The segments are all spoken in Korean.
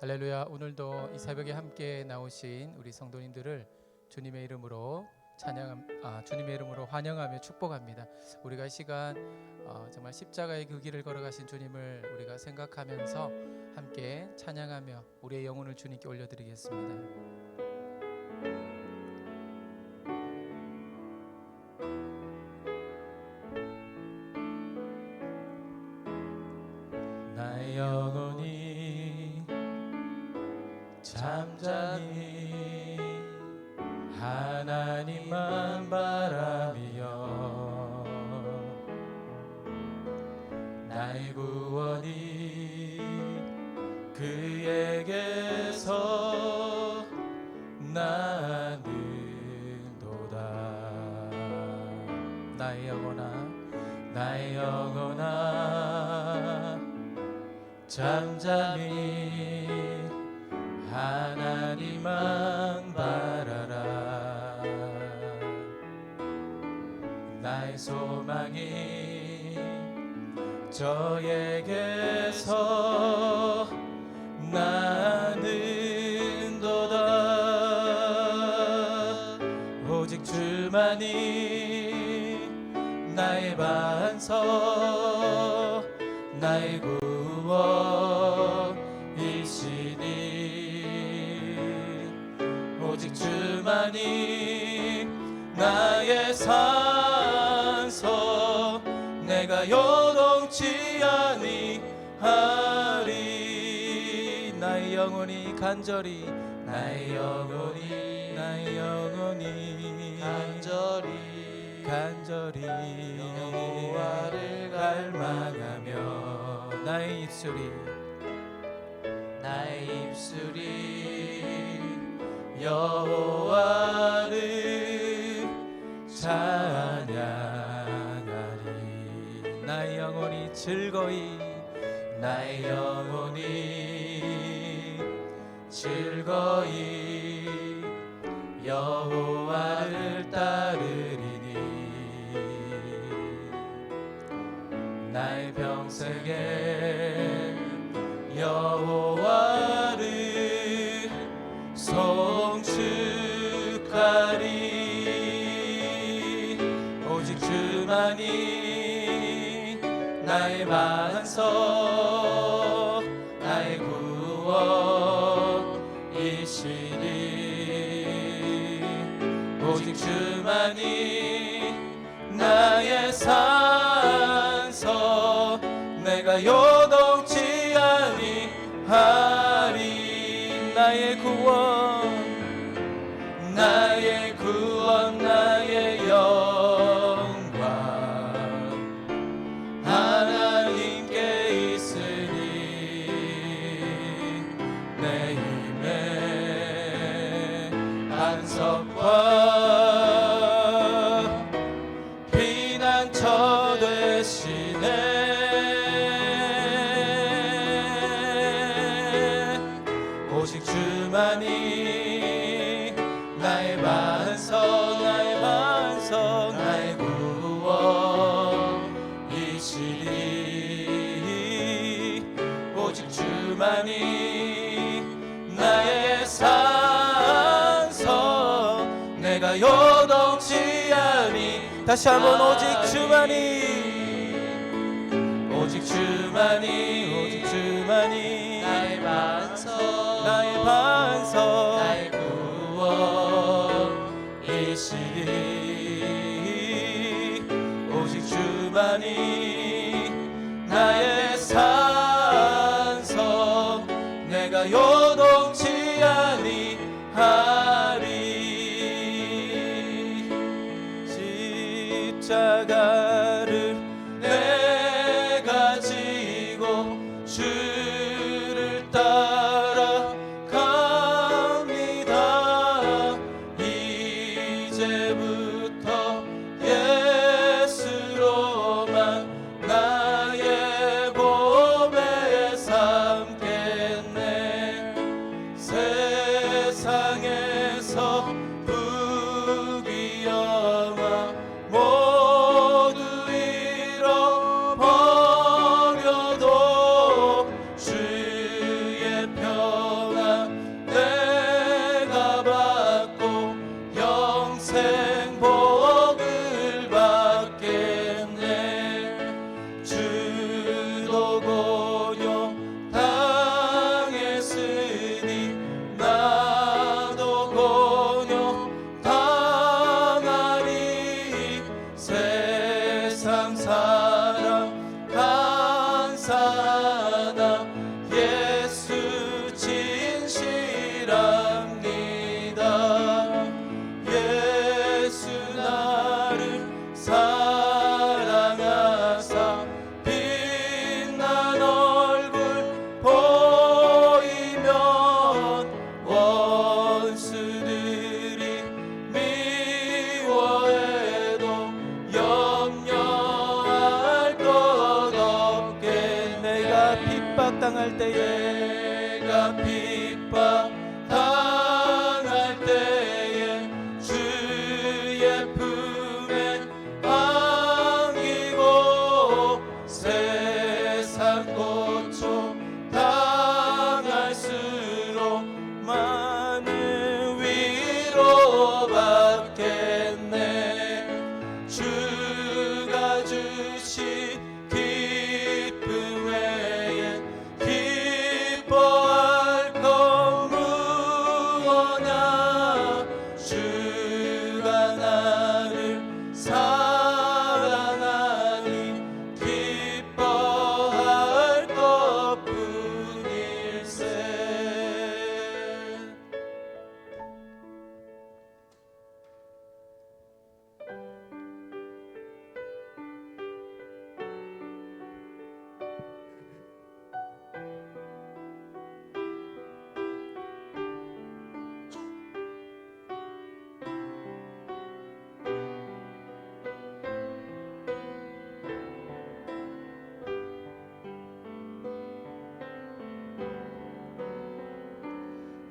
할렐루야. 오늘도 이 새벽에 함께 나오신 우리 성도님들을 주님의 이름으로 주님의 이름으로 환영하며 축복합니다. 우리가 이 시간 정말 십자가의 그 길을 걸어가신 주님을 우리가 생각하면서 함께 찬양하며 우리의 영혼을 주님께 올려드리겠습니다. 나의 영혼이 잠잠히 하나님만 바라며 나의 구원이 그에게서 나는도다. 나의 영혼아 잠잠히 하나님만 바라라. 나의 소망이 저에게서 나는도다. 오직 주만이 나의 반석 나의 구원이시니 오직 주만이 나의 산소 내가 요동치 아니하리. 나의 영혼이 간절히 간절히 여호와를 갈망하며 나의 입술이 여호와를 찬양하리. 나의 영혼이 즐거이 여호와를 따르리니 나의 평생에 여호와를 송축하리. 오직 주만이 나의 반석 나의 구원이시니 오직 주만이 나의 산석 내가 요동치 아니하리. 나의 구원 나의 영광 하나님께 있으니 내 힘의 반석과 피난처 되시네. 오직 주만이 나의 반석 나의 구원이시니 오직 주만이 나의 산석 내가 요동치 아니. 다시 한번 오직 주만이 나의 반석 나의 구원이시니 오직 주만이 나의 산석 내가 요동치 아니하리. 십자가를 내가 지고 주를 따라갑니다. 이제부터 예수로만 나의 몸에 삼겠네. 세상에서 부귀영화 모두 잃어버려도 주의 편 당할 때에 내가 핍박 당할 때에 주의 품에 안기고 세상 고통 당할수록 많은 위로 받겠네. 주가 주신 기쁨 외에 기뻐할 것 무엇냐. 주가 나를 사랑하니 기뻐할 것뿐일세.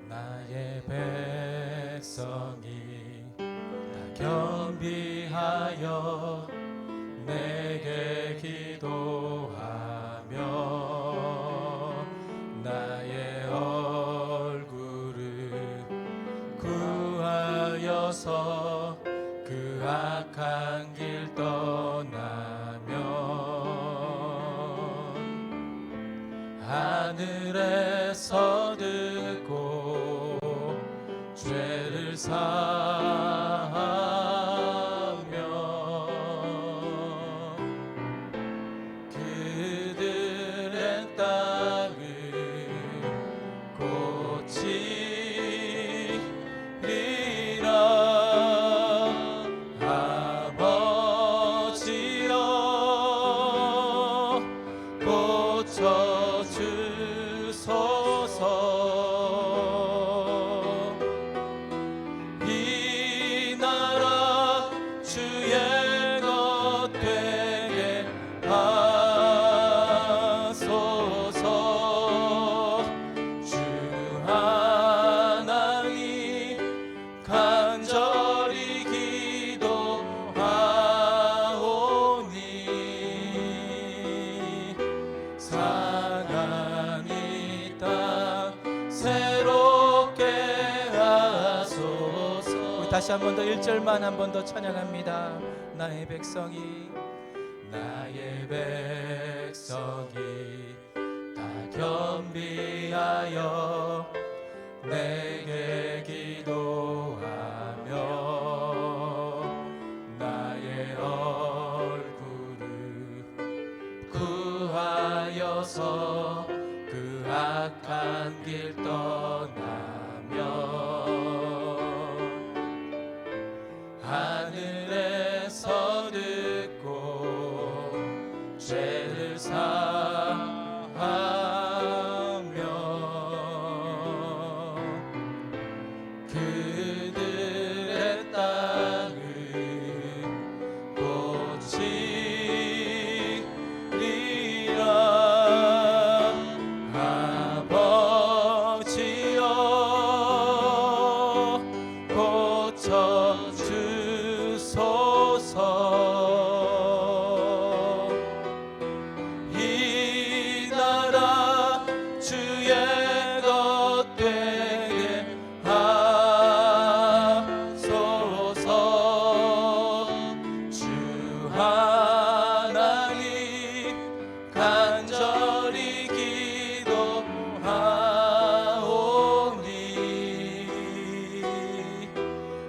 나의 백성이 다 겸비하여 내게 기도하며 나의 얼굴을 구하여서 그 악한 길 떠나면 하늘에서 듣고 죄를 사하며 그들의 땅을 고치리라. 아버지여 고쳐주소서. 이 나라 주의 것 되게 하소서. 주 하나님 간절히 기도하오니 상한 이 땅 새롭게 하소서. 우리 다시 한 번 더 1절만 한 번 더 찬양합니다. 나의 백성이 나의 백성이 다 겸비하여 내게 기도하며 나의 얼굴을 구하여서 그 악한 길 떠나며 하늘에서 듣고 죄를 사하며 그들의 땅을 고치리라. 아버지여 고쳐주소서. 이 나라 주의 것 되게 하소서. 주 하나님 간절히 기도하오니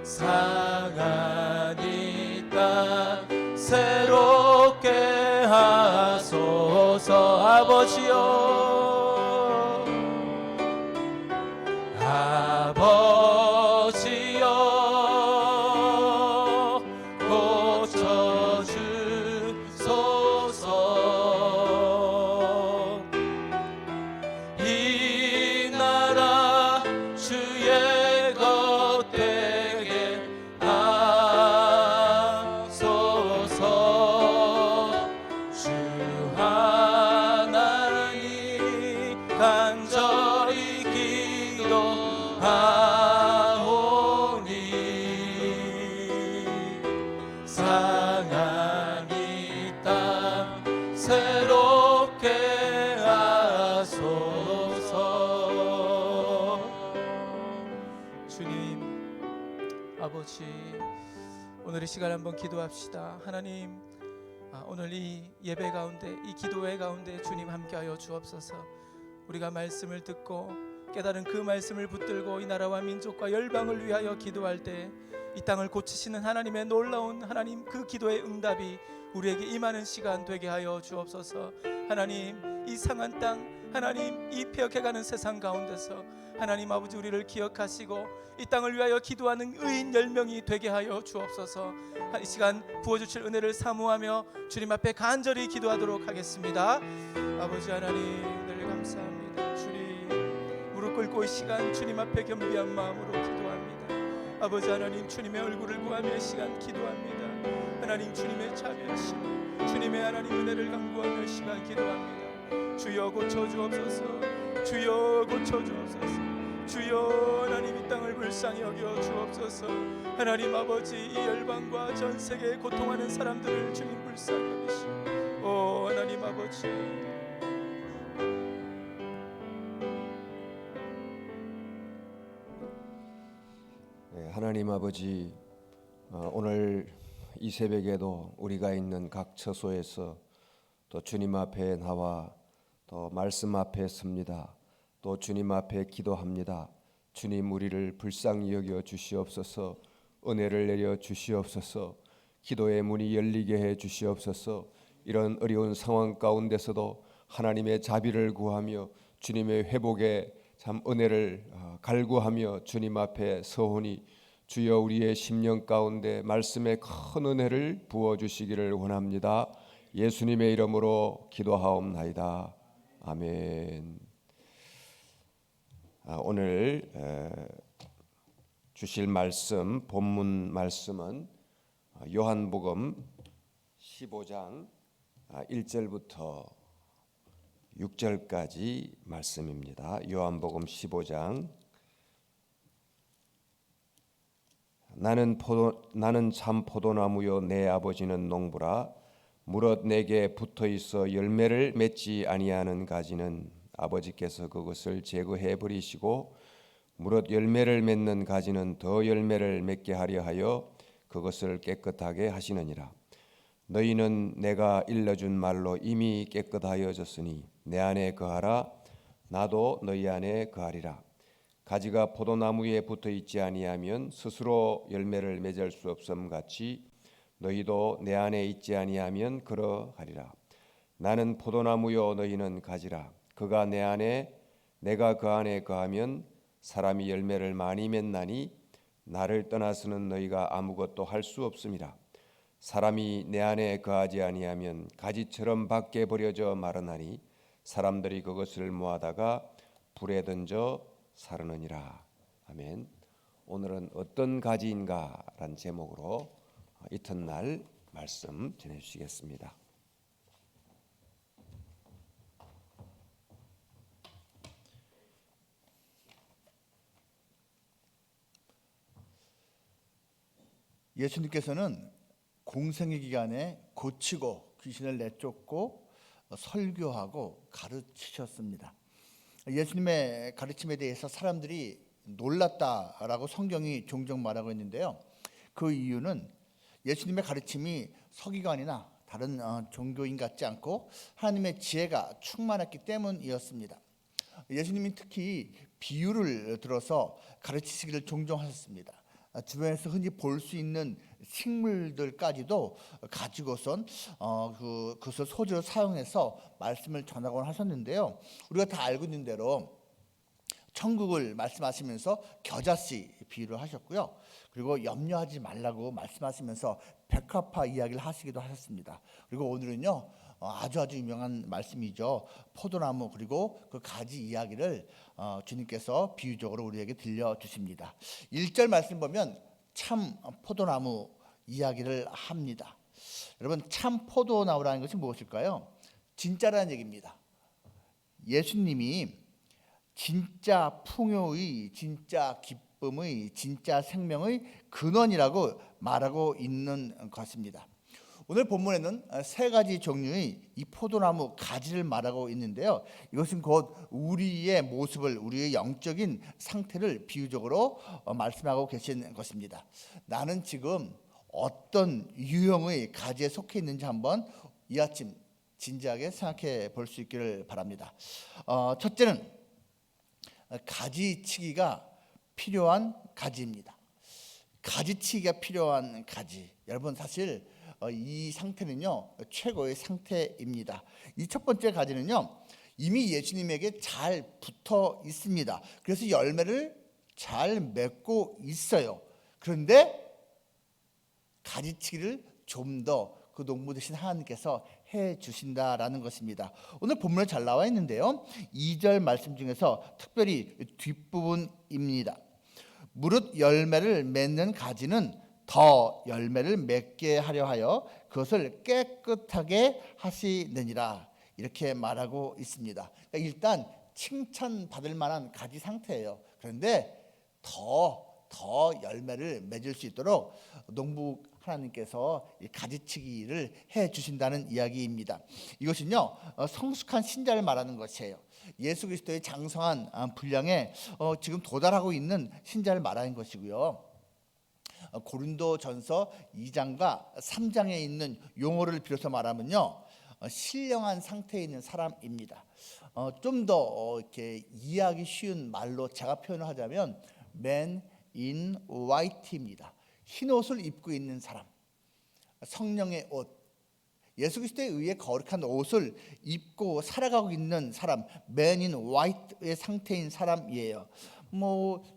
상한 이 땅 새롭게 하소서. 아버지여 아버지여 고쳐주소서. 이 나라 주의 것 되게 하소서. 주 하나님 아버지, 오늘 이 시간 한번 기도합시다. 하나님, 오늘 이 예배 가운데, 이 기도회 가운데 주님 함께하여 주옵소서. 우리가 말씀을 듣고 깨달은 그 말씀을 붙들고 이 나라와 민족과 열방을 위하여 기도할 때 이 땅을 고치시는 하나님의 놀라운 하나님 그 기도의 응답이 우리에게 임하는 시간 되게 하여 주옵소서. 하나님, 이 상한 땅, 하나님 이 폐역해가는 세상 가운데서 하나님 아버지 우리를 기억하시고 이 땅을 위하여 기도하는 의인 10명이 되게 하여 주옵소서. 이 시간 부어주실 은혜를 사모하며 주님 앞에 간절히 기도하도록 하겠습니다. 아버지 하나님, 늘 감사합니다. 주님, 무릎 꿇고 이 시간 주님 앞에 겸비한 마음으로 기도합니다. 아버지 하나님, 주님의 얼굴을 구하며 이 시간 기도합니다. 하나님, 주님의 자비하심, 주님의 하나님 은혜를 간구하며 이 시간 기도합니다. 주여 고쳐주옵소서. 주여 고쳐주옵소서. 주여 하나님, 이 땅을 불쌍히 여겨 주옵소서. 하나님 아버지, 이 열방과 전 세계에 고통하는 사람들을 주님 불쌍히 여기시오. 오 하나님 아버지, 하나님 아버지, 오늘 이 새벽에도 우리가 있는 각 처소에서 또 주님 앞에 나와 또 말씀 앞에 섭니다. 또 주님 앞에 기도합니다. 주님, 우리를 불쌍히 여겨 주시옵소서. 은혜를 내려 주시옵소서. 기도의 문이 열리게 해 주시옵소서. 이런 어려운 상황 가운데서도 하나님의 자비를 구하며 주님의 회복에 참 은혜를 갈구하며 주님 앞에 서오니 주여 우리의 심령 가운데 말씀의 큰 은혜를 부어주시기를 원합니다. 예수님의 이름으로 기도하옵나이다. 아멘. 오늘 주실 말씀, 본문 말씀은 요한복음 15장 1절부터 6절까지 말씀입니다. 요한복음 15장. 나는 참 포도나무요 내 아버지는 농부라. 무릇 내게 붙어있어 열매를 맺지 아니하는 가지는 아버지께서 그것을 제거해 버리시고 무릇 열매를 맺는 가지는 더 열매를 맺게 하려 하여 그것을 깨끗하게 하시느니라. 너희는 내가 일러준 말로 이미 깨끗하여졌으니 내 안에 거하라. 나도 너희 안에 거하리라. 가지가 포도나무에 붙어있지 아니하면 스스로 열매를 맺을 수 없음 같이 너희도 내 안에 있지 아니하면 그러하리라. 나는 포도나무요 너희는 가지라. 그가 내 안에 내가 그 안에 거하면 사람이 열매를 많이 맺나니 나를 떠나서는 너희가 아무것도 할 수 없음이라. 사람이 내 안에 거하지 아니하면 가지처럼 밖에 버려져 마르나니 사람들이 그것을 모아다가 불에 던져 사르느니라. 아멘. 오늘은 어떤 가지인가라는 제목으로 이튿날 말씀 전해주시겠습니다. 예수님께서는 공생의 기간에 고치고 귀신을 내쫓고 설교하고 가르치셨습니다. 예수님의 가르침에 대해서 사람들이 놀랐다라고 성경이 종종 말하고 있는데요. 그 이유는 예수님의 가르침이 서기관이나 다른 종교인 같지 않고 하나님의 지혜가 충만했기 때문이었습니다. 예수님이 특히 비유를 들어서 가르치시기를 종종 하셨습니다. 주변에서 흔히 볼 수 있는 식물들까지도 가지고선 그것을 소재로 사용해서 말씀을 전하곤 하셨는데요. 우리가 다 알고 있는 대로 천국을 말씀하시면서 겨자씨 비유를 하셨고요. 그리고 염려하지 말라고 말씀하시면서 백합화 이야기를 하시기도 하셨습니다. 그리고 오늘은요, 아주 유명한 말씀이죠. 포도나무 그리고 그 가지 이야기를 주님께서 비유적으로 우리에게 들려주십니다. 1절 말씀 보면 참 포도나무 이야기를 합니다. 여러분, 참 포도나무라는 것이 무엇일까요? 진짜라는 얘기입니다. 예수님이 진짜 풍요의, 진짜 기쁨의, 진짜 생명의 근원이라고 말하고 있는 것입니다. 오늘 본문에는 세 가지 종류의 이 포도나무 가지를 말하고 있는데요. 이것은 곧 우리의 모습을, 우리의 영적인 상태를 비유적으로 말씀하고 계신 것입니다. 나는 지금 어떤 유형의 가지에 속해 있는지 한번 이 아침 진지하게 생각해 볼 수 있기를 바랍니다. 첫째는 가지치기가 필요한 가지입니다. 가지치기가 필요한 가지. 여러분, 사실 이 상태는요 최고의 상태입니다. 이 첫 번째 가지는요 이미 예수님에게 잘 붙어 있습니다. 그래서 열매를 잘 맺고 있어요. 그런데 가지치기를 좀 더 그 농부 되신 하나님께서 해 주신다라는 것입니다. 오늘 본문에 잘 나와 있는데요. 2절 말씀 중에서 특별히 뒷부분입니다. 무릇 열매를 맺는 가지는 더 열매를 맺게 하려 하여 그것을 깨끗하게 하시느니라, 이렇게 말하고 있습니다. 그러니까 일단 칭찬받을 만한 가지 상태예요. 그런데 더 열매를 맺을 수 있도록 농부 하나님께서 가지치기를 해 주신다는 이야기입니다. 이것은요 성숙한 신자를 말하는 것이에요. 예수 그리스도의 장성한 분량에 지금 도달하고 있는 신자를 말하는 것이고요. 고린도전서 2장과 3장에 있는 용어를 빌어서 말하면요 신령한 상태에 있는 사람입니다. 좀 더 이렇게 이해하기 쉬운 말로 제가 표현을 하자면 Man in White입니다. 흰 옷을 입고 있는 사람, 성령의 옷, 예수 그리스도에 의해 거룩한 옷을 입고 살아가고 있는 사람, Man in White의 상태인 사람이에요.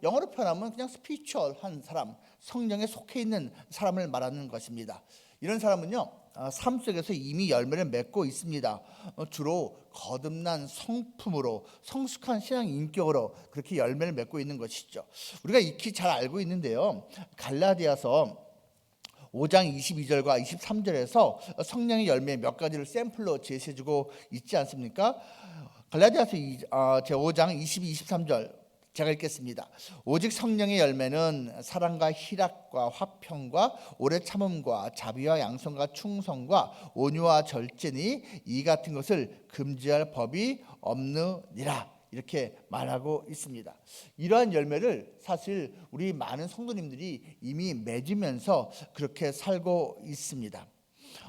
영어로 표현하면 그냥 스피리추얼한 사람, 성령에 속해 있는 사람을 말하는 것입니다. 이런 사람은요 삶 속에서 이미 열매를 맺고 있습니다. 주로 거듭난 성품으로, 성숙한 신앙 인격으로 그렇게 열매를 맺고 있는 것이죠. 우리가 익히 잘 알고 있는데요, 갈라디아서 5장 22절과 23절에서 성령의 열매 몇 가지를 샘플로 제시해주고 있지 않습니까? 갈라디아서 제5장 22, 23절 제가 읽겠습니다. 오직 성령의 열매는 사랑과 희락과 화평과 오래 참음과 자비와 양선과 충성과 온유와 절제니 이 같은 것을 금지할 법이 없느니라, 이렇게 말하고 있습니다. 이러한 열매를 사실 우리 많은 성도님들이 이미 맺으면서 그렇게 살고 있습니다.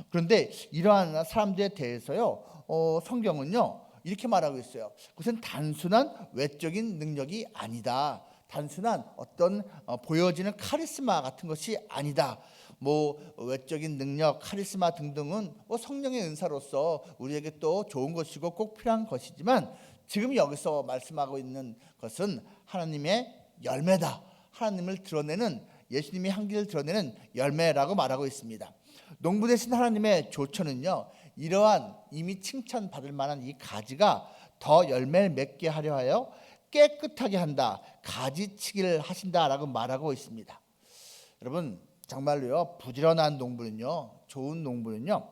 그런데 이러한 사람들에 대해서요 성경은요 이렇게 말하고 있어요. 그것은 단순한 외적인 능력이 아니다. 단순한 어떤 보여지는 카리스마 같은 것이 아니다. 외적인 능력, 카리스마 등등은 성령의 은사로서 우리에게 또 좋은 것이고 꼭 필요한 것이지만 지금 여기서 말씀하고 있는 것은 하나님의 열매다. 하나님을 드러내는, 예수님의 향기를 드러내는 열매라고 말하고 있습니다. 농부 되신 하나님의 조처는요 이러한 이미 칭찬받을 만한 이 가지가 더 열매를 맺게 하려 하여 깨끗하게 한다, 가지치기를 하신다라고 말하고 있습니다. 여러분, 정말로요 부지런한 농부는요, 좋은 농부는요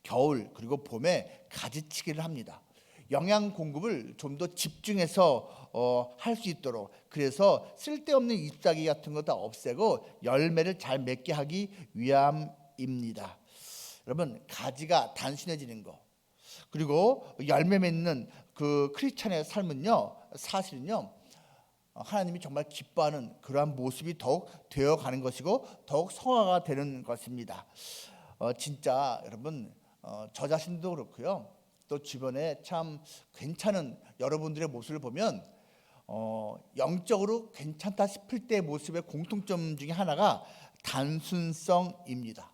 겨울 그리고 봄에 가지치기를 합니다. 영양 공급을 좀 더 집중해서 할 수 있도록, 그래서 쓸데없는 잎사귀 같은 거 다 없애고 열매를 잘 맺게 하기 위함입니다. 여러분, 가지가 단순해지는 거, 그리고 열매 맺는 그 크리스찬의 삶은요 사실은요 하나님이 정말 기뻐하는 그러한 모습이 더욱 되어가는 것이고 더욱 성화가 되는 것입니다. 진짜 여러분 저 자신도 그렇고요, 또 주변에 참 괜찮은 여러분들의 모습을 보면 영적으로 괜찮다 싶을 때의 모습의 공통점 중에 하나가 단순성입니다.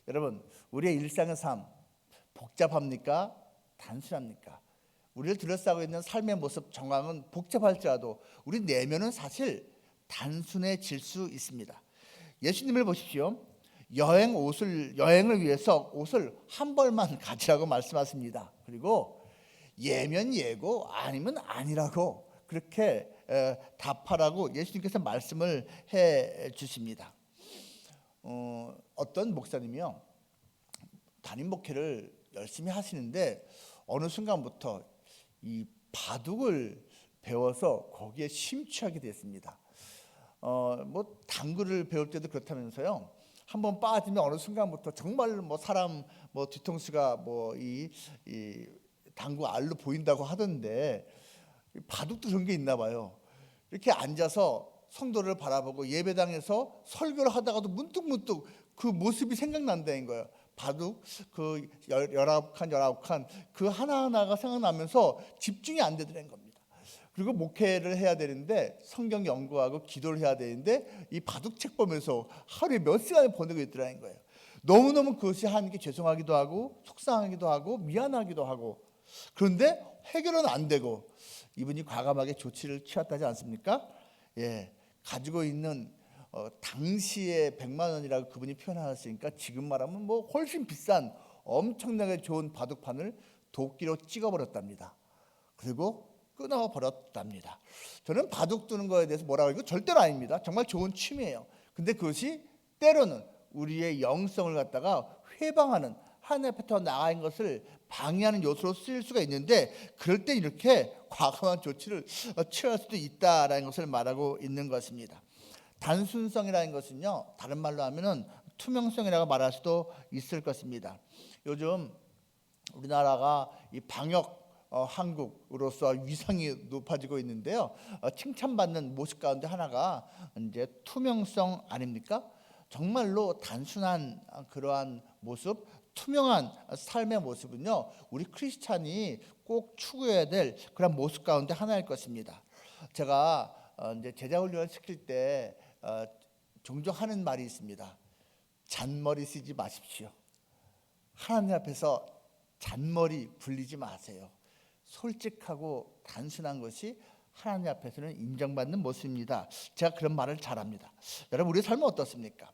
여러분, 우리의 일상의 삶 복잡합니까? 단순합니까? 우리를 둘러싸고 있는 삶의 모습 정황은 복잡할지라도 우리 내면은 사실 단순해질 수 있습니다. 예수님을 보십시오. 여행을 위해서 옷을 한 벌만 가지라고 말씀하십니다. 그리고 예면 예고 아니면 아니라고 그렇게 답하라고 예수님께서 말씀을 해 주십니다. 어떤 목사님이요 담임 목회를 열심히 하시는데 어느 순간부터 이 바둑을 배워서 거기에 심취하게 됐습니다. 당구를 배울 때도 그렇다면서요, 한번 빠지면 어느 순간부터 정말 뭐 사람 뭐 뒤통수가 뭐 이 당구 알로 보인다고 하던데 바둑도 그런 게 있나 봐요. 이렇게 앉아서 성도를 바라보고 예배당에서 설교를 하다가도 문득문득 그 모습이 생각난다는 거예요. 바둑 그 19칸 그 하나하나가 생각나면서 집중이 안 되더라는 겁니다. 그리고 목회를 해야 되는데 성경 연구하고 기도를 해야 되는데 이 바둑책 보면서 하루에 몇 시간을 보내고 있더라는 거예요. 너무너무 그것이 하나님께 죄송하기도 하고 속상하기도 하고 미안하기도 하고, 그런데 해결은 안 되고 이분이 과감하게 조치를 취했다지 않습니까? 예, 가지고 있는 당시에 100만 원이라고 그분이 표현하셨으니까 지금 말하면 뭐 훨씬 비싼 엄청나게 좋은 바둑판을 도끼로 찍어버렸답니다. 그리고 끊어버렸답니다. 저는 바둑 두는 거에 대해서 뭐라고 이거 절대로 아닙니다. 정말 좋은 취미예요. 근데 그것이 때로는 우리의 영성을 갖다가 회방하는, 하나님 앞에 더 나아간 것을 방해하는 요소로 쓰일 수가 있는데, 그럴 때 이렇게 과감한 조치를 취할 수도 있다라는 것을 말하고 있는 것입니다. 단순성이라는 것은요, 다른 말로 하면은 투명성이라고 말할 수도 있을 것입니다. 요즘 우리나라가 이 방역 한국으로서 위상이 높아지고 있는데요. 칭찬받는 모습 가운데 하나가 이제 투명성 아닙니까? 정말로 단순한 그러한 모습, 투명한 삶의 모습은요, 우리 크리스찬이 꼭 추구해야 될 그런 모습 가운데 하나일 것입니다. 제가 이제 제자 훈련을 시킬 때 종종 하는 말이 있습니다. 잔머리 쓰지 마십시오. 하나님 앞에서 잔머리 굴리지 마세요. 솔직하고 단순한 것이 하나님 앞에서는 인정받는 모습입니다. 제가 그런 말을 잘합니다. 여러분, 우리의 삶은 어떻습니까?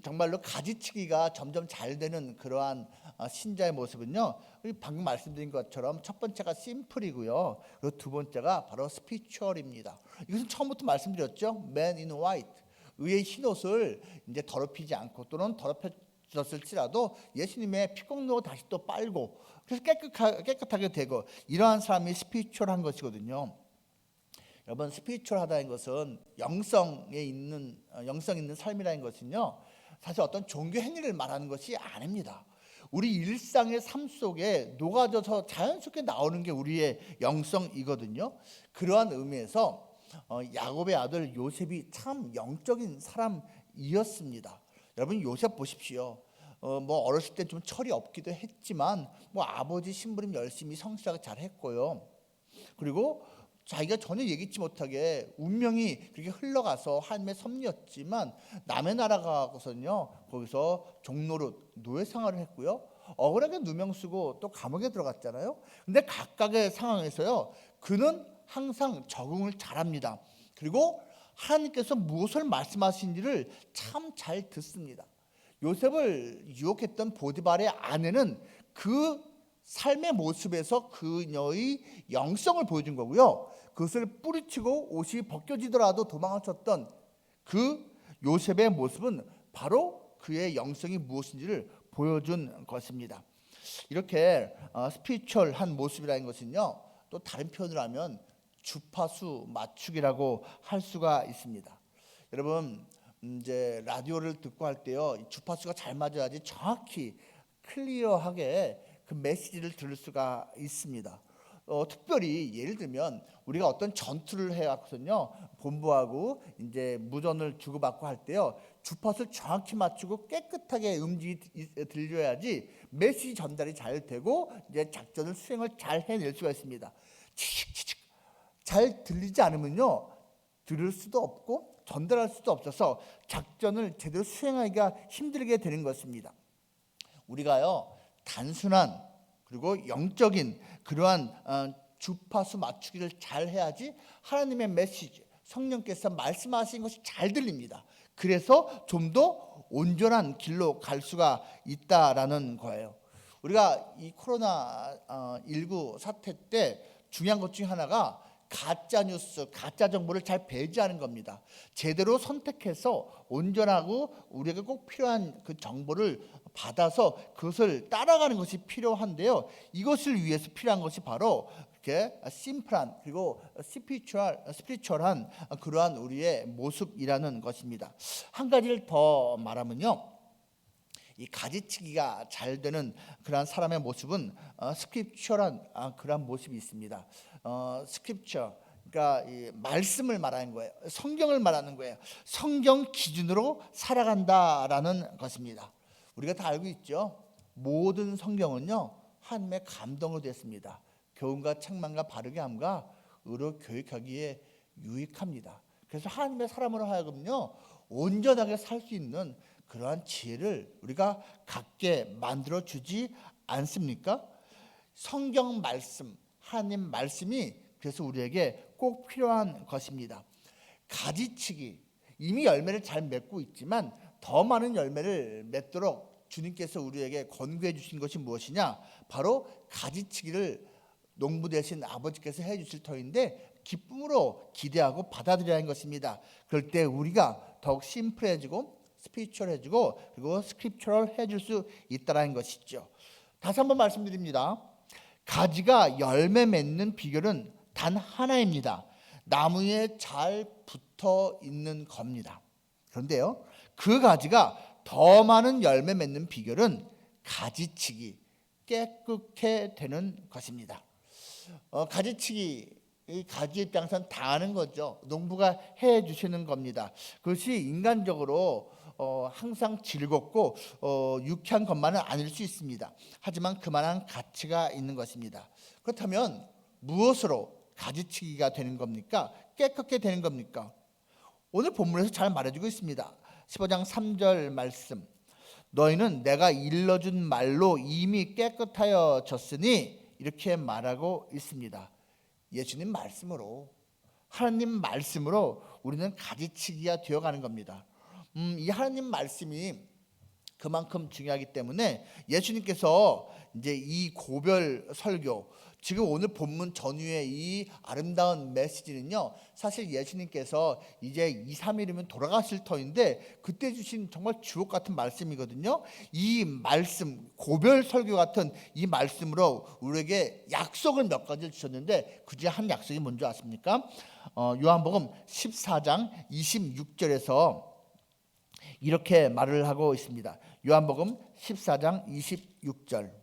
정말로 가지치기가 점점 잘 되는 그러한 신자의 모습은요, 방금 말씀드린 것처럼 첫 번째가 심플이고요, 그리고 두 번째가 바로 스피추얼입니다. 이것은 처음부터 말씀드렸죠. Man in white, 의의 흰옷을 이제 더럽히지 않고 또는 더럽혀졌을지라도 예수님의 피공로 다시 또 빨고 그래서 깨끗하게 되고, 이러한 사람이 스피추얼한 것이거든요. 여러분, 스피리추얼하다는 것은 영성 있는 삶이라는 것은요, 사실 어떤 종교 행위를 말하는 것이 아닙니다. 우리 일상의 삶 속에 녹아져서 자연스럽게 나오는 게 우리의 영성이거든요. 그러한 의미에서 야곱의 아들 요셉이 참 영적인 사람이었습니다. 여러분, 요셉 보십시오. 뭐 어렸을 때 좀 철이 없기도 했지만 뭐 아버지 심부름 열심히 성실하게 잘 했고요. 그리고 자기가 전혀 예기치 못하게 운명이 그렇게 흘러가서 하나님의 섭리였지만 남의 나라 가고서는요, 거기서 종노릇 노예 생활을 했고요, 억울하게 누명 쓰고 또 감옥에 들어갔잖아요. 근데 각각의 상황에서요, 그는 항상 적응을 잘합니다. 그리고 하나님께서 무엇을 말씀하신지를 참 잘 듣습니다. 요셉을 유혹했던 보디발의 아내는 그 삶의 모습에서 그녀의 영성을 보여준 거고요, 그것을 뿌리치고 옷이 벗겨지더라도 도망을 쳤던 그 요셉의 모습은 바로 그의 영성이 무엇인지를 보여준 것입니다. 이렇게 스피리추얼한 모습이라는 것은요, 또 다른 표현을 하면 주파수 맞추기라고 할 수가 있습니다. 여러분, 이제 라디오를 듣고 할 때요, 주파수가 잘 맞아야지 정확히 클리어하게 그 메시지를 들을 수가 있습니다. 특별히 예를 들면 우리가 어떤 전투를 해갖고선요, 본부하고 이제 무전을 주고받고 할 때요, 주파수를 정확히 맞추고 깨끗하게 음질이 들려야지 메시지 전달이 잘 되고 이제 작전을 수행을 잘 해낼 수가 있습니다. 치칙치칙 잘 들리지 않으면요, 들을 수도 없고 전달할 수도 없어서 작전을 제대로 수행하기가 힘들게 되는 것입니다. 우리가요, 단순한 그리고 영적인 그러한 주파수 맞추기를 잘 해야지 하나님의 메시지, 성령께서 말씀하신 것이 잘 들립니다. 그래서 좀 더 온전한 길로 갈 수가 있다라는 거예요. 우리가 이 코로나19 사태 때 중요한 것 중에 하나가 가짜 뉴스, 가짜 정보를 잘 배제하는 겁니다. 제대로 선택해서 온전하고 우리에게 꼭 필요한 그 정보를 받아서 그것을 따라가는 것이 필요한데요, 이것을 위해서 필요한 것이 바로 이렇게 심플한 그리고 스피리추얼한 그러한 우리의 모습이라는 것입니다. 한 가지를 더 말하면요, 이 가지치기가 잘 되는 그러한 사람의 모습은 스크립처란 그러한 모습이 있습니다. 스크립처, 그러니까 이 말씀을 말하는 거예요. 성경을 말하는 거예요. 성경 기준으로 살아간다라는 것입니다. 우리가 다 알고 있죠. 모든 성경은요 하나님의 감동으로 됐습니다. 교훈과 책망과 바르게 함과 의로 교육하기에 유익합니다. 그래서 하나님의 사람으로 하여금요 온전하게 살 수 있는 그러한 지혜를 우리가 갖게 만들어 주지 않습니까? 성경 말씀, 하나님 말씀이 그래서 우리에게 꼭 필요한 것입니다. 가지치기, 이미 열매를 잘 맺고 있지만 더 많은 열매를 맺도록 주님께서 우리에게 권고해 주신 것이 무엇이냐? 바로 가지치기를 농부 되신 아버지께서 해 주실 터인데 기쁨으로 기대하고 받아들여야 하는 것입니다. 그럴 때 우리가 더욱 심플해지고 스피리추얼해지고 그리고 스크립처럴 해줄 수 있다는 것이죠. 다시 한번 말씀드립니다. 가지가 열매 맺는 비결은 단 하나입니다. 나무에 잘 붙어 있는 겁니다. 그런데요, 그 가지가 더 많은 열매 맺는 비결은 가지치기, 깨끗게 되는 것입니다. 가지치기, 이 가지 입장에서는 다 아는 거죠. 농부가 해 주시는 겁니다. 그것이 인간적으로 항상 즐겁고 유쾌한 것만은 아닐 수 있습니다. 하지만 그만한 가치가 있는 것입니다. 그렇다면 무엇으로 가지치기가 되는 겁니까? 깨끗게 되는 겁니까? 오늘 본문에서 잘 말해주고 있습니다. 15장 3절 말씀, 너희는 내가 일러준 말로 이미 깨끗하여졌으니 이렇게 말하고 있습니다. 예수님 말씀으로, 하나님 말씀으로 우리는 가지치기가 되어가는 겁니다. 이 하나님 말씀이 그만큼 중요하기 때문에 예수님께서 이제 이 고별 설교, 지금 오늘 본문 전후의 이 아름다운 메시지는요, 사실 예수님께서 이제 2, 3일이면 돌아가실 터인데 그때 주신 정말 주옥 같은 말씀이거든요. 이 말씀, 고별 설교 같은 이 말씀으로 우리에게 약속을 몇 가지를 주셨는데 그 중에 한 약속이 뭔지 아십니까? 요한복음 14장 26절에서 이렇게 말을 하고 있습니다. 요한복음 14장 26절,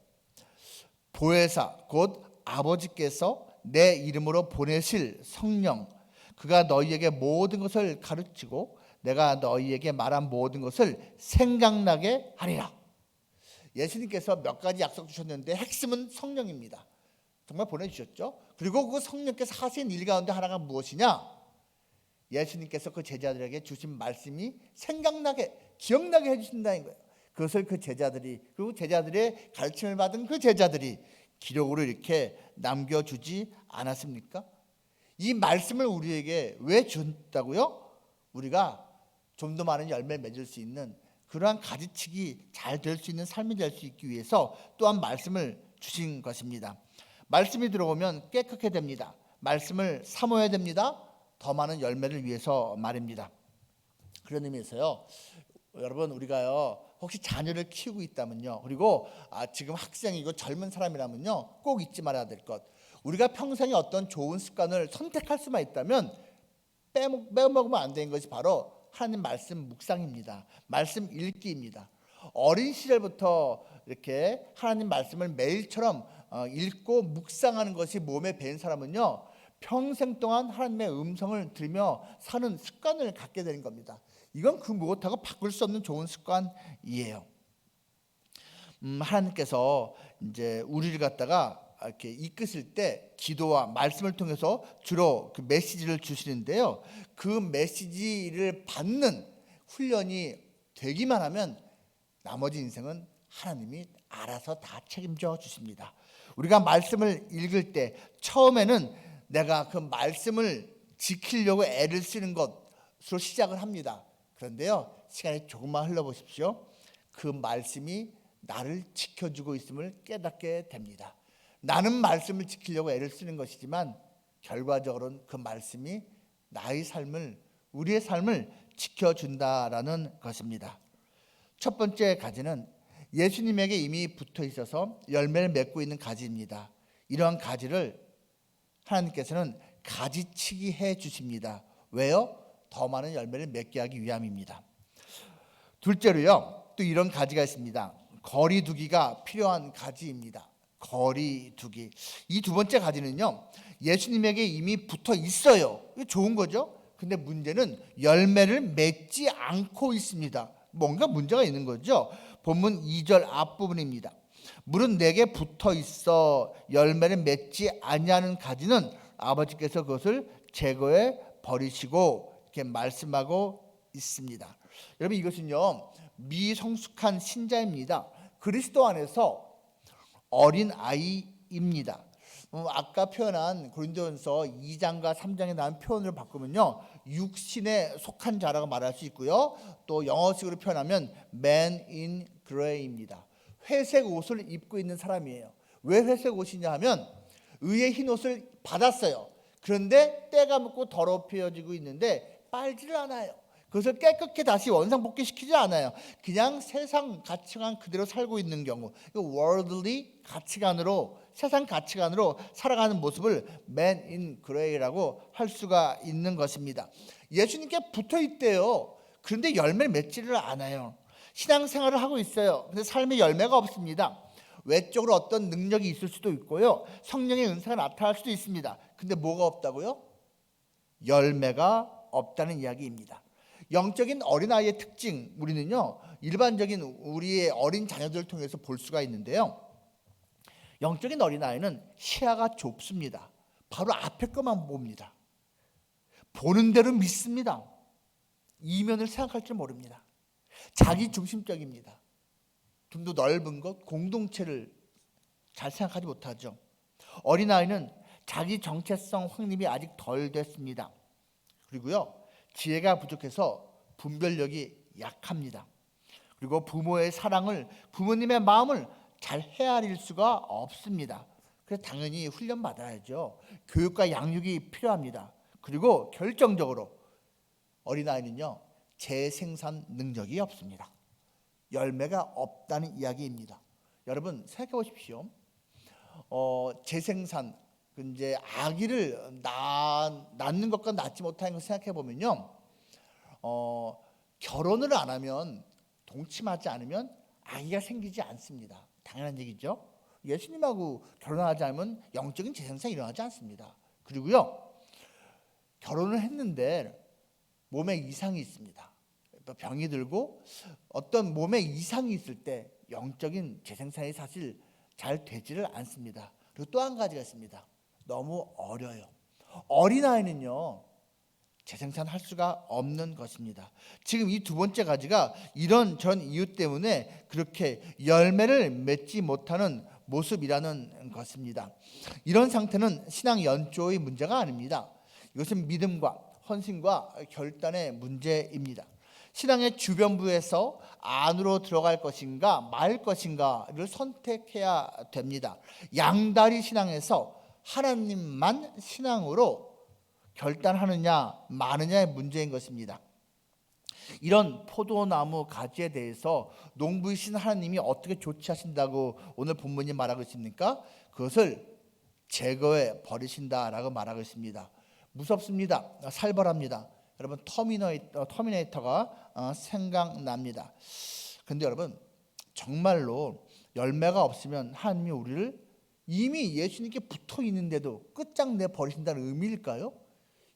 보혜사 곧 아버지께서 내 이름으로 보내실 성령, 그가 너희에게 모든 것을 가르치고 내가 너희에게 말한 모든 것을 생각나게 하리라. 예수님께서 몇 가지 약속 주셨는데 핵심은 성령입니다. 정말 보내주셨죠. 그리고 그 성령께서 하신 일 가운데 하나가 무엇이냐? 예수님께서 그 제자들에게 주신 말씀이 생각나게, 기억나게 해주신다는 거예요. 그것을 그 제자들이, 그리고 제자들의 가르침을 받은 그 제자들이 기록으로 이렇게 남겨주지 않았습니까? 이 말씀을 우리에게 왜 줬다고요? 우리가 좀 더 많은 열매를 맺을 수 있는 그러한 가지치기 잘 될 수 있는 삶이 될 수 있기 위해서 또한 말씀을 주신 것입니다. 말씀이 들어오면 깨끗게 됩니다. 말씀을 사모해야 됩니다. 더 많은 열매를 위해서 말입니다. 그런 의미에서요, 여러분, 우리가요 혹시 자녀를 키우고 있다면요, 그리고 지금 학생이고 젊은 사람이라면요, 꼭 잊지 말아야 될 것, 우리가 평생에 어떤 좋은 습관을 선택할 수만 있다면 빼먹으면 안 되는 것이 바로 하나님 말씀 묵상입니다. 말씀 읽기입니다. 어린 시절부터 이렇게 하나님 말씀을 매일처럼 읽고 묵상하는 것이 몸에 배인 사람은요, 평생 동안 하나님의 음성을 들으며 사는 습관을 갖게 되는 겁니다. 이건 그 무엇하고 바꿀 수 없는 좋은 습관이에요. 하나님께서 이제 우리를 갖다가 이렇게 이끄실 때 기도와 말씀을 통해서 주로 그 메시지를 주시는데요, 그 메시지를 받는 훈련이 되기만 하면 나머지 인생은 하나님이 알아서 다 책임져 주십니다. 우리가 말씀을 읽을 때 처음에는 내가 그 말씀을 지키려고 애를 쓰는 것으로 시작을 합니다. 그런데요, 시간이 조금만 흘러보십시오. 그 말씀이 나를 지켜주고 있음을 깨닫게 됩니다. 나는 말씀을 지키려고 애를 쓰는 것이지만 결과적으로는 그 말씀이 나의 삶을, 우리의 삶을 지켜준다라는 것입니다. 첫 번째 가지는 예수님에게 이미 붙어 있어서 열매를 맺고 있는 가지입니다. 이러한 가지를 하나님께서는 가지치기 해 주십니다. 왜요? 더 많은 열매를 맺게 하기 위함입니다. 둘째로요, 또 이런 가지가 있습니다. 거리두기가 필요한 가지입니다. 거리두기. 이 두 번째 가지는요, 예수님에게 이미 붙어 있어요. 이거 좋은 거죠. 근데 문제는 열매를 맺지 않고 있습니다. 뭔가 문제가 있는 거죠. 본문 2절 앞부분입니다. 물은 내게 붙어 있어 열매를 맺지 아니하는 가지는 아버지께서 그것을 제거해 버리시고, 이렇게 말씀하고 있습니다. 여러분, 이것은요, 미성숙한 신자입니다. 그리스도 안에서 어린 아이입니다. 아까 표현한 고린도전서 2장과 3장에 나온 표현을 바꾸면요, 육신에 속한 자라고 말할 수 있고요, 또 영어식으로 표현하면 man in gray입니다. 회색 옷을 입고 있는 사람이에요. 왜 회색 옷이냐 하면 의의 흰 옷을 받았어요. 그런데 때가 묻고 더럽혀지고 있는데 빨지를 않아요. 그것을 깨끗게 다시 원상복귀시키지 않아요. 그냥 세상 가치관 그대로 살고 있는 경우, worldly 가치관으로, 세상 가치관으로 살아가는 모습을 man in gray라고 할 수가 있는 것입니다. 예수님께 붙어 있대요. 그런데 열매를 맺지를 않아요. 신앙생활을 하고 있어요. 근데 삶의 열매가 없습니다. 외적으로 어떤 능력이 있을 수도 있고요, 성령의 은사가 나타날 수도 있습니다. 근데 뭐가 없다고요? 열매가 없다는 이야기입니다. 영적인 어린아이의 특징, 우리는요, 일반적인 우리의 어린 자녀들을 통해서 볼 수가 있는데요, 영적인 어린아이는 시야가 좁습니다. 바로 앞에 것만 봅니다. 보는 대로 믿습니다. 이면을 생각할 줄 모릅니다. 자기 중심적입니다. 좀 더 넓은 것, 공동체를 잘 생각하지 못하죠. 어린아이는 자기 정체성 확립이 아직 덜 됐습니다. 그리고요, 지혜가 부족해서 분별력이 약합니다. 그리고 부모의 사랑을, 부모님의 마음을 잘 헤아릴 수가 없습니다. 그래서 당연히 훈련받아야죠. 교육과 양육이 필요합니다. 그리고 결정적으로 어린아이는요, 재생산 능력이 없습니다. 열매가 없다는 이야기입니다. 여러분 생각해 보십시오. 재생산, 이제 아기를 낳는 것과 낳지 못하는 것 생각해 보면요, 결혼을 안 하면, 동침하지 않으면 아기가 생기지 않습니다. 당연한 얘기죠. 예수님하고 결혼하지 않으면 영적인 재생산이 일어나지 않습니다. 그리고요, 결혼을 했는데 몸에 이상이 있습니다. 병이 들고 어떤 몸에 이상이 있을 때 영적인 재생산이 사실 잘 되지를 않습니다. 그리고 또 한 가지가 있습니다. 너무 어려요. 어린아이는요, 재생산할 수가 없는 것입니다. 지금 이 두 번째 가지가 이런 전 이유 때문에 그렇게 열매를 맺지 못하는 모습이라는 것입니다. 이런 상태는 신앙 연조의 문제가 아닙니다. 이것은 믿음과 헌신과 결단의 문제입니다. 신앙의 주변부에서 안으로 들어갈 것인가 말 것인가를 선택해야 됩니다. 양다리 신앙에서 하나님만 신앙으로 결단하느냐 마느냐의 문제인 것입니다. 이런 포도나무 가지에 대해서 농부이신 하나님이 어떻게 조치하신다고 오늘 본문이 말하고 있습니까? 그것을 제거해 버리신다라고 말하고 있습니다. 무섭습니다. 살벌합니다. 여러분, 터미네이터가 생각납니다. 그런데 여러분, 정말로 열매가 없으면 하나님이 우리를 이미 예수님께 붙어 있는데도 끝장내 버리신다는 의미일까요?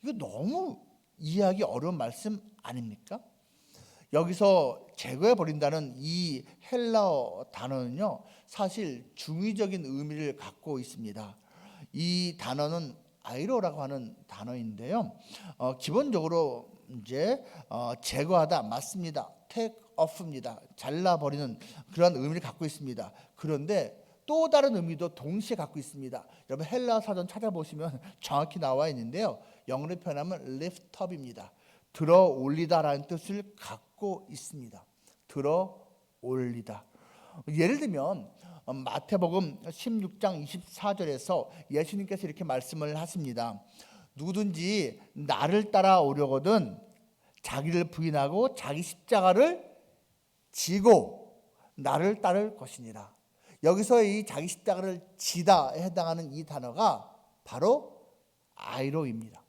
이거 너무 이해하기 어려운 말씀 아닙니까? 여기서 제거해 버린다는 이 헬라어 단어는요, 사실 중의적인 의미를 갖고 있습니다. 이 단어는 아이로라고 하는 단어인데요, 기본적으로 이제 제거하다 맞습니다. take off입니다. 잘라버리는 그런 의미를 갖고 있습니다. 그런데 또 다른 의미도 동시에 갖고 있습니다. 여러분 헬라 사전 찾아보시면 정확히 나와 있는데요, 영어로 표현하면 lift up입니다. 들어 올리다라는 뜻을 갖고 있습니다. 들어 올리다. 예를 들면 마태복음 16장 24절에서 예수님께서 이렇게 말씀을 하십니다. 누구든지 나를 따라오려거든 자기를 부인하고 자기 십자가를 지고 나를 따를 것이니라. 여기서 이 자기 십자가를 지다에 해당하는 이 단어가 바로 아이로입니다.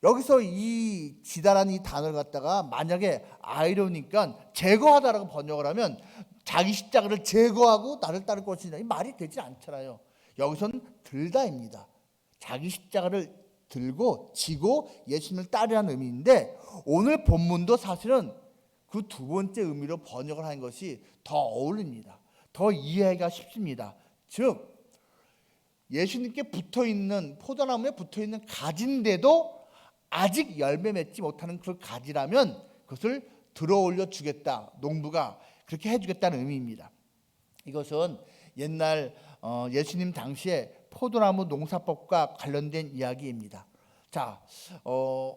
여기서 이 지다라는 이 단어를 갖다가 만약에 아이로니까 제거하다라고 번역을 하면 자기 십자가를 제거하고 나를 따를 것이냐, 이 말이 되지 않잖아요. 여기서는 들다입니다. 자기 십자가를 들고 지고 예수님을 따르라는 의미인데, 오늘 본문도 사실은 그 두 번째 의미로 번역을 한 것이 더 어울립니다. 더 이해하기가 쉽습니다. 즉 예수님께 붙어있는, 포도나무에 붙어있는 가지인데도 아직 열매 맺지 못하는 그 가지라면 그것을 들어올려 주겠다, 농부가 그렇게 해주겠다는 의미입니다. 이것은 옛날 예수님 당시에 포도나무 농사법과 관련된 이야기입니다. 자,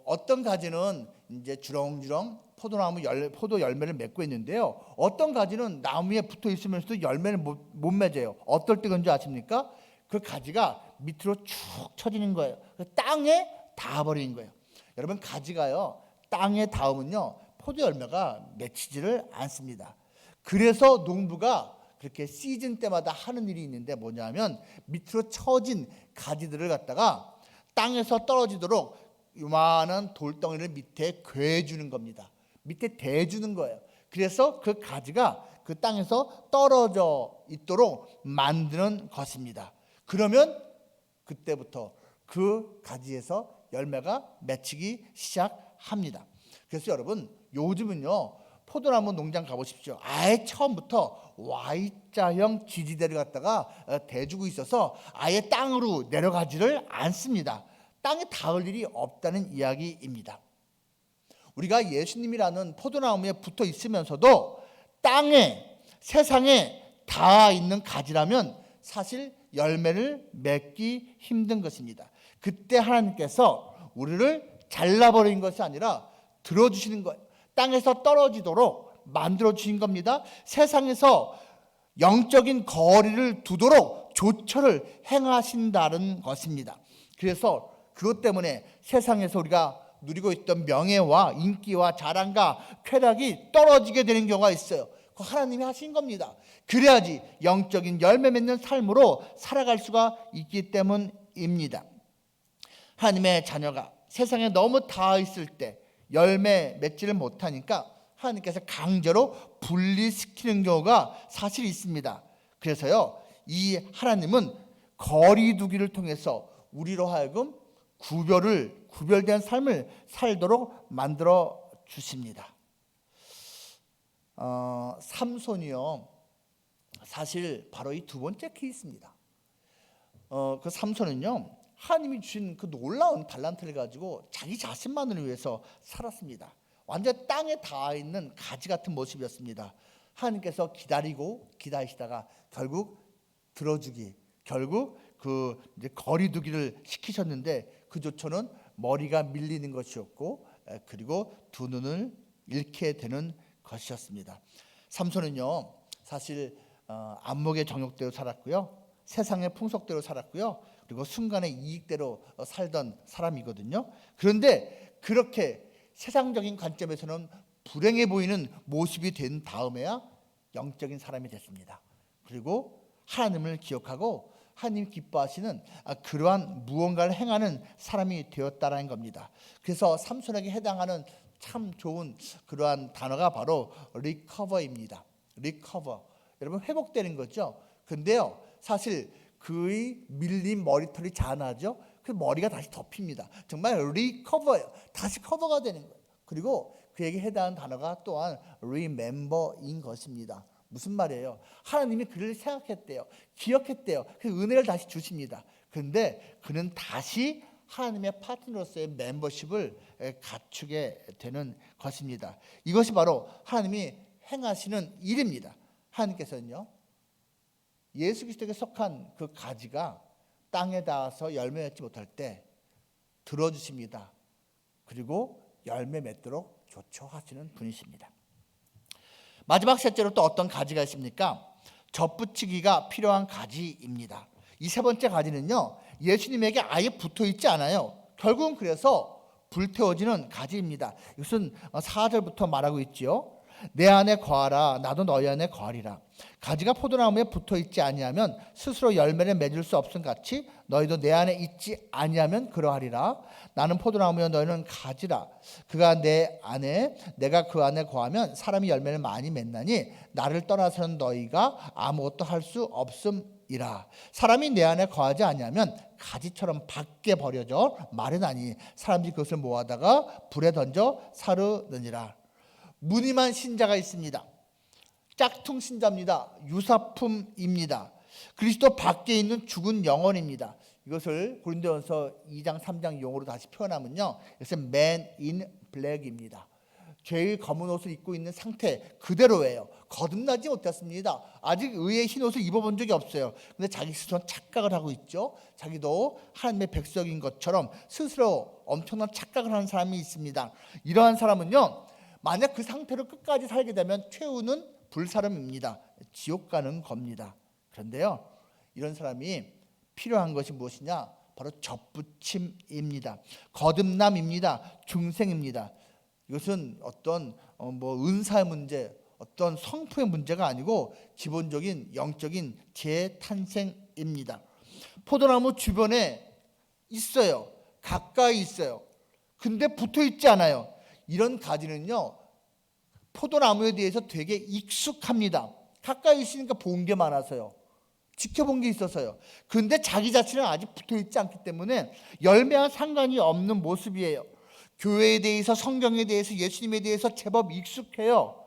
어떤 가지는 이제 주렁주렁 포도 열매를 맺고 있는데요. 어떤 가지는 나무에 붙어 있으면서도 열매를 못 맺어요. 어떨 때 그런지 아십니까? 그 가지가 밑으로 축 처지는 거예요. 땅에 닿아버리는 거예요. 여러분, 가지가요, 땅에 닿으면요 포도 열매가 맺히지를 않습니다. 그래서 농부가 그렇게 시즌 때마다 하는 일이 있는데 뭐냐면, 밑으로 처진 가지들을 갖다가 땅에서 떨어지도록 요만한 돌덩이를 밑에 괴주는 겁니다. 밑에 대주는 거예요. 그래서 그 가지가 그 땅에서 떨어져 있도록 만드는 것입니다. 그러면 그때부터 그 가지에서 열매가 맺히기 시작합니다. 그래서 여러분, 요즘은요 포도나무 농장 가보십시오. 아예 처음부터 Y자형 지지대를 갖다가 대주고 있어서 아예 땅으로 내려가지를 않습니다. 땅에 닿을 일이 없다는 이야기입니다. 우리가 예수님이라는 포도나무에 붙어 있으면서도 땅에, 세상에 닿아 있는 가지라면 사실 열매를 맺기 힘든 것입니다. 그때 하나님께서 우리를 잘라버린 것이 아니라 들어주시는 거예요. 땅에서 떨어지도록 만들어 주신 겁니다. 세상에서 영적인 거리를 두도록 조처를 행하신다는 것입니다. 그래서 그것 때문에 세상에서 우리가 누리고 있던 명예와 인기와 자랑과 쾌락이 떨어지게 되는 경우가 있어요. 그거 하나님이 하신 겁니다. 그래야지 영적인 열매 맺는 삶으로 살아갈 수가 있기 때문입니다. 하나님의 자녀가 세상에 너무 닿아 있을 때 열매 맺지를 못하니까 하나님께서 강제로 분리시키는 경우가 사실 있습니다. 그래서요, 이 하나님은 거리두기를 통해서 우리로 하여금 구별된 삶을 살도록 만들어 주십니다. 삼손이요, 사실 바로 이 두 번째 케이스입니다. 그 삼손은요, 하나님이 주신 그 놀라운 달란트를 가지고 자기 자신만을 위해서 살았습니다. 완전 땅에 닿아 있는 가지 같은 모습이었습니다. 하나님께서 기다리시다가 결국 들어주기, 결국 그 이제 거리두기를 시키셨는데, 그 조처는 머리가 밀리는 것이었고, 그리고 두 눈을 잃게 되는 것이었습니다. 삼손은요, 사실 안목의 정욕대로 살았고요, 세상의 풍속대로 살았고요, 그리고 순간의 이익대로 살던 사람이거든요. 그런데 그렇게 세상적인 관점에서는 불행해 보이는 모습이 된 다음에야 영적인 사람이 됐습니다. 그리고 하나님을 기억하고 하나님 기뻐하시는 그러한 무언가를 행하는 사람이 되었다라는 겁니다. 그래서 삼손에게 해당하는 참 좋은 그러한 단어가 바로 recover입니다. recover. 여러분, 회복되는 거죠. 근데요, 사실 그의 밀린 머리털이 자라나죠. 그 머리가 다시 덮입니다. 정말 recover예요. 다시 커버가 되는 거예요. 그리고 그에게 해당하는 단어가 또한 remember인 것입니다. 무슨 말이에요? 하나님이 그를 생각했대요. 기억했대요. 그 은혜를 다시 주십니다. 그런데 그는 다시 하나님의 파트너로서의 멤버십을 갖추게 되는 것입니다. 이것이 바로 하나님이 행하시는 일입니다. 하나님께서는요, 예수 그리스도에게 속한 그 가지가 땅에 닿아서 열매 맺지 못할 때 들어주십니다. 그리고 열매 맺도록 조처하시는 분이십니다. 마지막 셋째로 또 어떤 가지가 있습니까? 접붙이기가 필요한 가지입니다. 이 세 번째 가지는요, 예수님에게 아예 붙어 있지 않아요. 결국은 그래서 불태워지는 가지입니다. 이것은 4절부터 말하고 있지요. 내 안에 거하라 나도 너희 안에 거하리라. 가지가 포도나무에 붙어있지 아니하면 스스로 열매를 맺을 수 없음 같이 너희도 내 안에 있지 아니하면 그러하리라. 나는 포도나무여 너희는 가지라. 그가 내 안에 내가 그 안에 거하면 사람이 열매를 많이 맺나니 나를 떠나서는 너희가 아무것도 할 수 없음이라. 사람이 내 안에 거하지 아니하면 가지처럼 밖에 버려져 마르나니 사람들이 그것을 모아다가 불에 던져 사르느니라. 무늬만 신자가 있습니다. 짝퉁 신자입니다. 유사품입니다. 그리스도 밖에 있는 죽은 영혼입니다. 이것을 고린도전서 2장 3장 용어로 다시 표현하면요, 이것은 Man in Black입니다. 죄의 검은 옷을 입고 있는 상태 그대로예요. 거듭나지 못했습니다. 아직 의의 흰 옷을 입어본 적이 없어요. 근데 자기 스스로 착각을 하고 있죠. 자기도 하나님의 백성인 것처럼 스스로 엄청난 착각을 하는 사람이 있습니다. 이러한 사람은요, 만약 그 상태로 끝까지 살게 되면 최후는 불사름입니다. 지옥 가는 겁니다. 그런데요, 이런 사람이 필요한 것이 무엇이냐? 바로 접붙임입니다. 거듭남입니다. 중생입니다. 이것은 어떤 은사의 문제, 어떤 성품의 문제가 아니고 기본적인 영적인 재탄생입니다. 포도나무 주변에 있어요. 가까이 있어요. 근데 붙어 있지 않아요. 이런 가지는요, 포도나무에 대해서 되게 익숙합니다. 가까이 있으니까 본 게 많아서요. 지켜본 게 있어서요. 근데 자기 자신은 아직 붙어 있지 않기 때문에 열매와 상관이 없는 모습이에요. 교회에 대해서, 성경에 대해서, 예수님에 대해서 제법 익숙해요.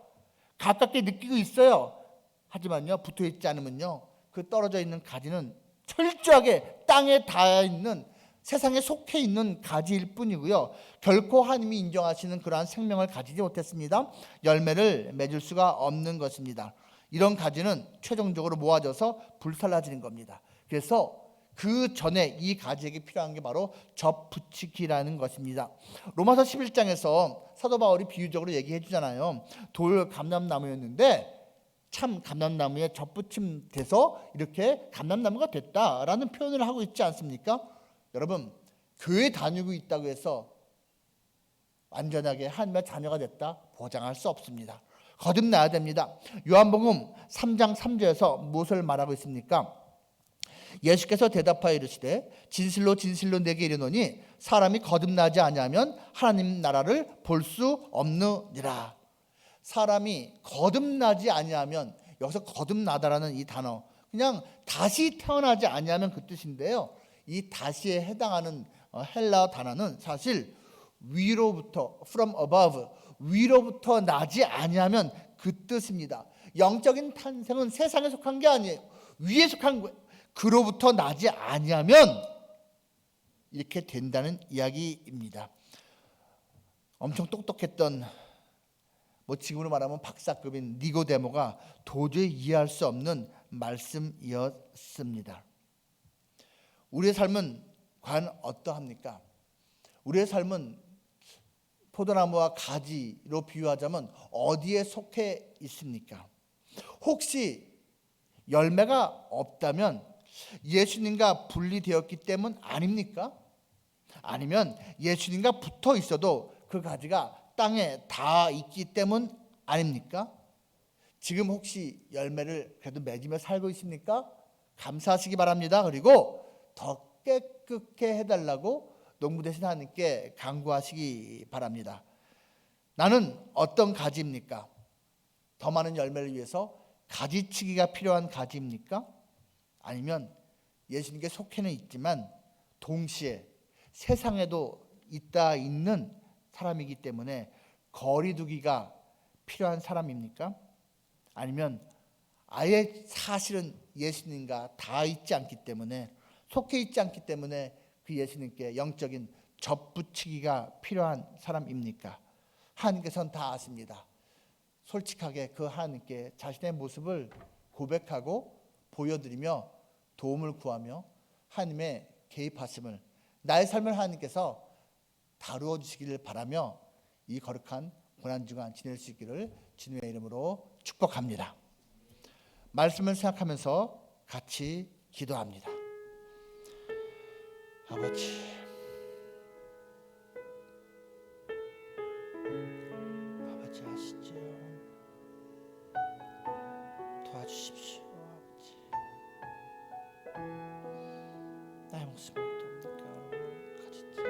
가깝게 느끼고 있어요. 하지만요, 붙어 있지 않으면요, 그 떨어져 있는 가지는 철저하게 땅에 닿아 있는, 세상에 속해 있는 가지일 뿐이고요, 결코 하나님이 인정하시는 그러한 생명을 가지지 못했습니다. 열매를 맺을 수가 없는 것입니다. 이런 가지는 최종적으로 모아져서 불살라지는 겁니다. 그래서 그 전에 이 가지에게 필요한 게 바로 접붙이기라는 것입니다. 로마서 11장에서 사도 바울이 비유적으로 얘기해 주잖아요. 돌 감람나무였는데 참 감람나무에 접붙임 돼서 이렇게 감람나무가 됐다라는 표현을 하고 있지 않습니까? 여러분, 교회 다니고 있다고 해서 완전하게 하나님의 자녀가 됐다 보장할 수 없습니다. 거듭나야 됩니다. 요한복음 3장 3절에서 무엇을 말하고 있습니까? 예수께서 대답하여 이르시되 진실로 진실로 내게 이르노니 사람이 거듭나지 아니하면 하나님 나라를 볼 수 없느니라. 사람이 거듭나지 아니하면, 여기서 거듭나다라는 이 단어, 그냥 다시 태어나지 아니하면 그 뜻인데요, 이 다시에 해당하는 헬라어 단어는 사실 위로부터, from above, 위로부터 나지 아니하면 그 뜻입니다. 영적인 탄생은 세상에 속한 게 아니에요. 위에 속한 거예요. 그로부터 나지 아니하면 이렇게 된다는 이야기입니다. 엄청 똑똑했던, 지금으로 말하면 박사급인 니고데모가 도저히 이해할 수 없는 말씀이었습니다. 우리의 삶은 과연 어떠합니까? 우리의 삶은 포도나무와 가지로 비유하자면 어디에 속해 있습니까? 혹시 열매가 없다면 예수님과 분리되었기 때문 아닙니까? 아니면 예수님과 붙어 있어도 그 가지가 땅에 닿아 있기 때문 아닙니까? 지금 혹시 열매를 그래도 맺으며 살고 있습니까? 감사하시기 바랍니다. 그리고 더 깨끗게 해달라고 농부 되신 하나님께 간구하시기 바랍니다. 나는 어떤 가지입니까? 더 많은 열매를 위해서 가지치기가 필요한 가지입니까? 아니면 예수님께 속해는 있지만 동시에 세상에도 있는 사람이기 때문에 거리두기가 필요한 사람입니까? 아니면 아예 사실은 예수님과 다 있지 않기 때문에, 속해 있지 않기 때문에 그 예수님께 영적인 접붙이기가 필요한 사람입니까? 하나님께서는 다 아십니다. 솔직하게 그 하나님께 자신의 모습을 고백하고 보여드리며 도움을 구하며 하나님의 개입하심을, 나의 삶을 하나님께서 다루어 주시기를 바라며 이 거룩한 고난주간 지낼 수 있기를 주님의 이름으로 축복합니다. 말씀을 생각하면서 같이 기도합니다. 아버지, 아시죠? 도와주십시오. 아버지, 나의 목숨을 돕니까? 가졌지?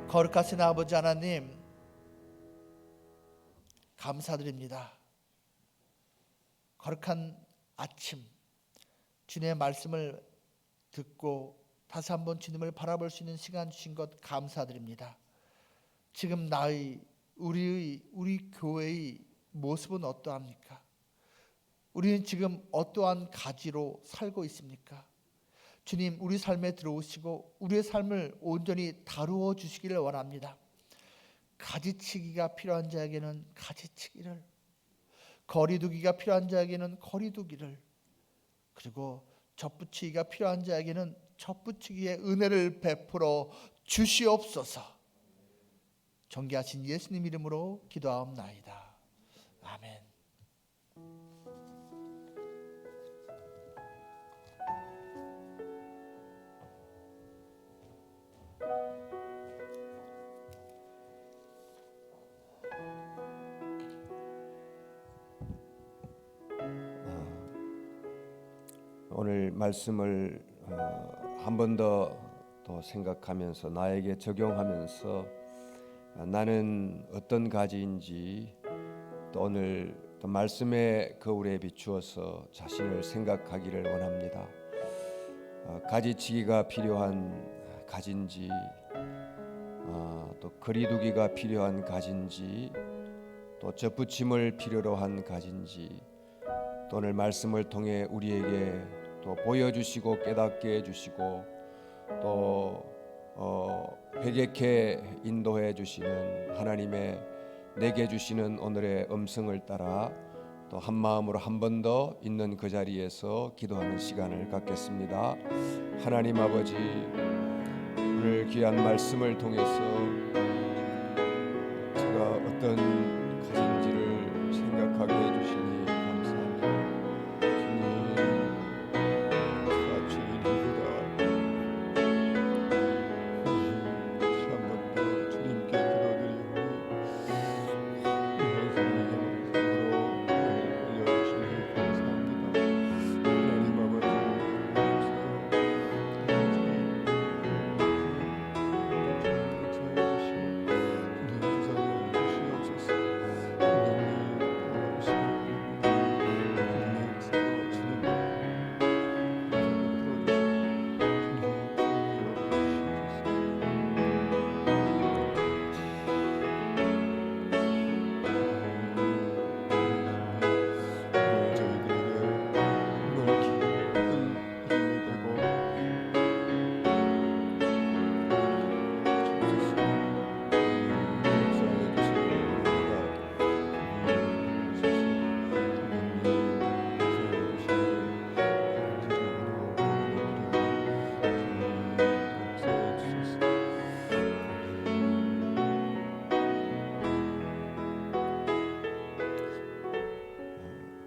거룩하신 아버지 하나님, 감사드립니다. 거룩한 아침, 주님의 말씀을 듣고 다시 한번 주님을 바라볼 수 있는 시간 주신 것 감사드립니다. 지금 우리 교회의 모습은 어떠합니까? 우리는 지금 어떠한 가지로 살고 있습니까? 주님, 우리 삶에 들어오시고 우리의 삶을 온전히 다루어 주시기를 원합니다. 가지치기가 필요한 자에게는 가지치기를, 거리두기가 필요한 자에게는 거리두기를, 그리고 접붙이기가 필요한 자에게는 접붙이기의 은혜를 베풀어 주시옵소서. 존귀하신 예수님 이름으로 기도하옵나이다. 아멘. 오늘 말씀을 한 번 더 생각하면서 나에게 적용하면서 나는 어떤 가지인지 또 오늘 또 말씀의 거울에 비추어서 자신을 생각하기를 원합니다. 가지치기가 필요한 가진지, 또 거리두기가 필요한 가진지, 또 접붙임을 필요로 한 가진지, 또 오늘 말씀을 통해 우리에게 또 보여주시고 깨닫게 해주시고 또 회개케 인도해 주시는 하나님의 내게 주시는 오늘의 음성을 따라 또 한 마음으로 한 번 더 있는 그 자리에서 기도하는 시간을 갖겠습니다. 하나님 아버지, 오늘 귀한 말씀을 통해서 제가 어떤 가진지를 생각하게 해주시니 감사합니다. 주님, 제가 주인입니다. 다시 한 번 더 주님께 기도드리오니 이 말씀으로 알려주시니 감사합니다. 하나님 아버지,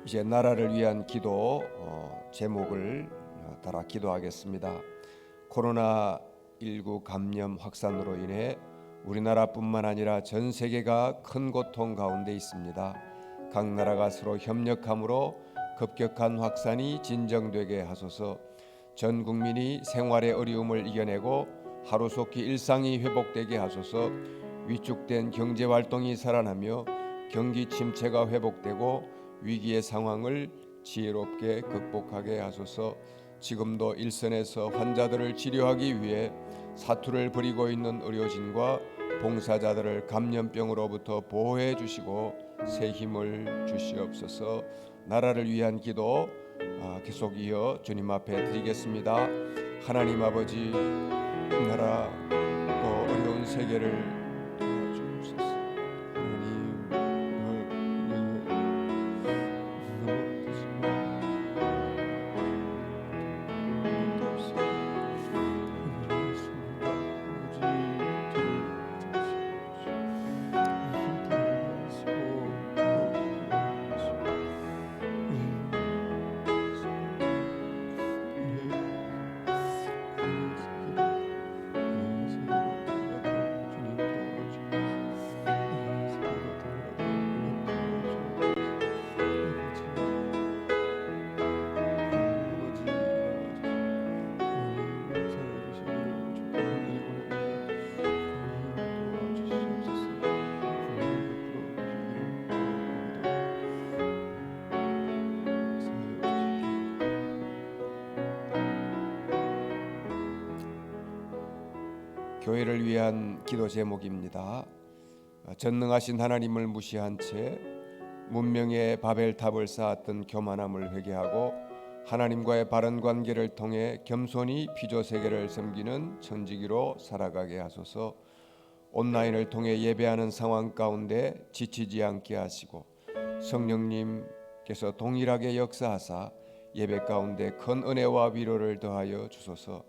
이제 나라를 위한 기도 제목을 따라 기도하겠습니다. 코로나19 감염 확산으로 인해 우리나라뿐만 아니라 전 세계가 큰 고통 가운데 있습니다. 각 나라가 서로 협력함으로 급격한 확산이 진정되게 하소서. 전 국민이 생활의 어려움을 이겨내고 하루속히 일상이 회복되게 하소서. 위축된 경제 활동이 살아나며 경기 침체가 회복되고 위기의 상황을 지혜롭게 극복하게 하소서. 지금도 일선에서 환자들을 치료하기 위해 사투를 벌이고 있는 의료진과 봉사자들을 감염병으로부터 보호해 주시고 새 힘을 주시옵소서. 나라를 위한 기도 계속 이어 주님 앞에 드리겠습니다. 하나님 아버지, 나라 또 어려운 세계를 도와주옵소서. 교회를 위한 기도 제목입니다. 전능하신 하나님을 무시한 채 문명의 바벨탑을 쌓았던 교만함을 회개하고 하나님과의 바른 관계를 통해 겸손히 피조 세계를 섬기는 천지기로 살아가게 하소서. 온라인을 통해 예배하는 상황 가운데 지치지 않게 하시고 성령님께서 동일하게 역사하사 예배 가운데 큰 은혜와 위로를 더하여 주소서.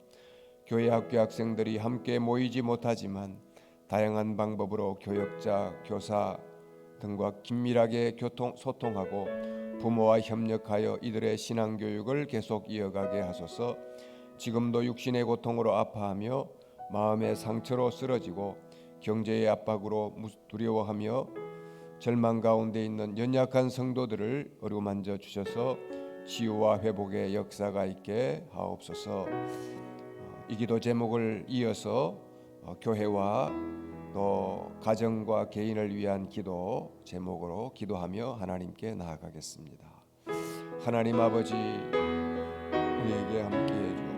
교회 학교 학생들이 함께 모이지 못하지만 다양한 방법으로 교역자, 교사 등과 긴밀하게 소통하고 부모와 협력하여 이들의 신앙교육을 계속 이어가게 하소서. 지금도 육신의 고통으로 아파하며 마음의 상처로 쓰러지고 경제의 압박으로 두려워하며 절망 가운데 있는 연약한 성도들을 어루만져 주셔서 치유와 회복의 역사가 있게 하옵소서. 이 기도 제목을 이어서 교회와 또 가정과 개인을 위한 기도 제목으로 기도하며 하나님께 나아가겠습니다. 하나님 아버지, 우리에게 함께해 주옵소서.